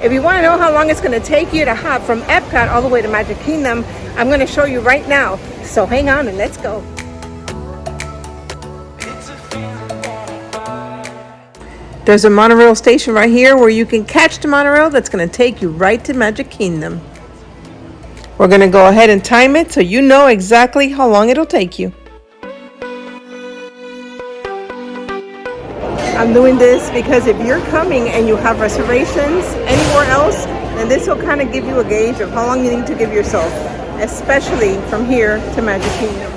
If you want to know how long it's going to take you to hop from Epcot all the way to Magic Kingdom, I'm going to show you right now. So hang on and let's go. There's a monorail station right here where you can catch the monorail that's going to take you right to Magic Kingdom. We're going to go ahead and time it so you know exactly how long it'll take you. I'm doing this because if you're coming and you have reservations anywhere else, then this will kind of give you a gauge of how long you need to give yourself, especially from here to Magic Kingdom.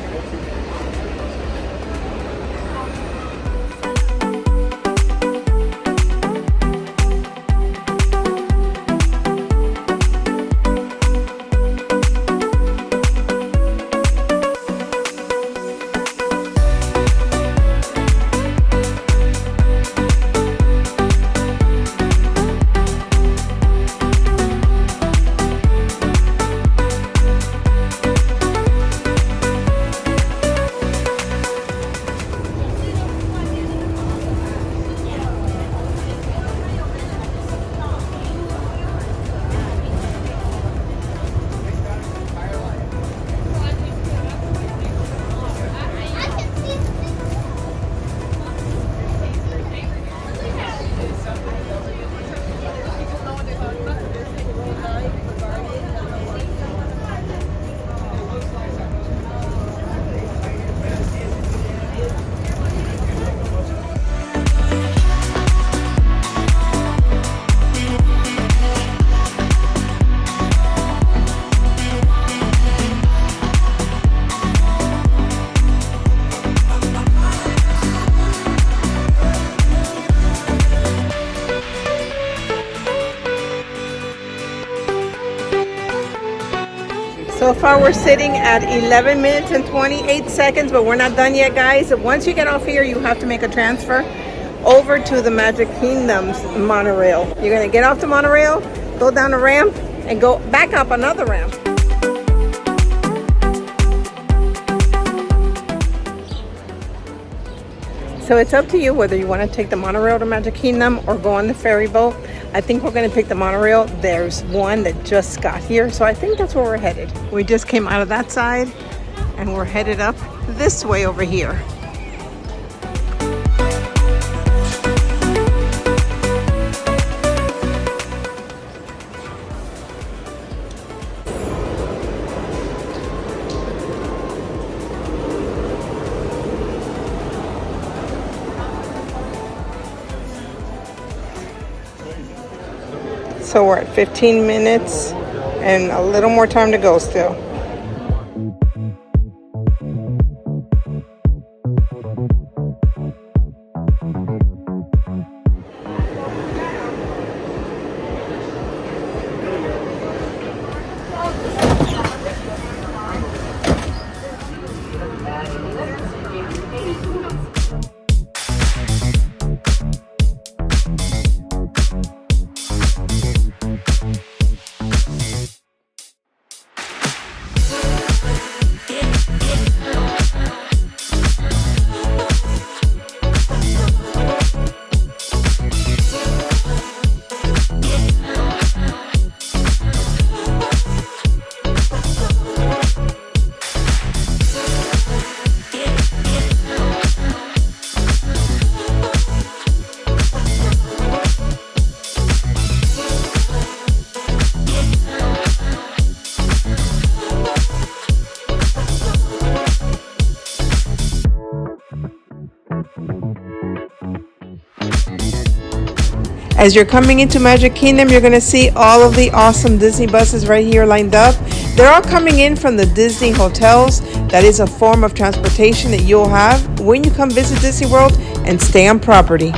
So far we're sitting at 11 minutes and 28 seconds, but we're not done yet, guys. Once you get off here, you have to make a transfer over to the Magic Kingdom's monorail. You're gonna get off the monorail, go down a ramp, and go back up another ramp. So it's up to you whether you want to take the monorail to Magic Kingdom or go on the ferry boat. I think we're going to take the monorail. There's one that just got here, so I think that's where we're headed. We just came out of that side and we're headed up this way over here. So we're at 15 minutes and a little more time to go still. As you're coming into Magic Kingdom, you're going to see all of the awesome Disney buses right here lined up. They're all coming in from the Disney hotels. That is a form of transportation that you'll have when you come visit Disney World and stay on property.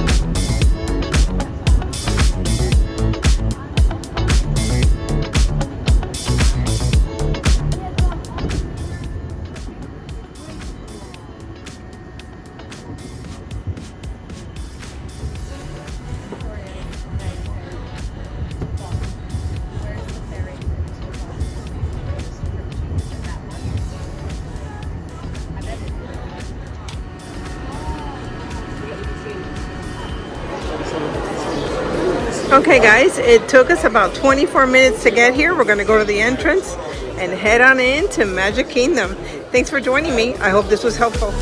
Okay guys, it took us about 24 minutes to get here. We're going to go to the entrance and head on in to Magic Kingdom. Thanks for joining me. I hope this was helpful.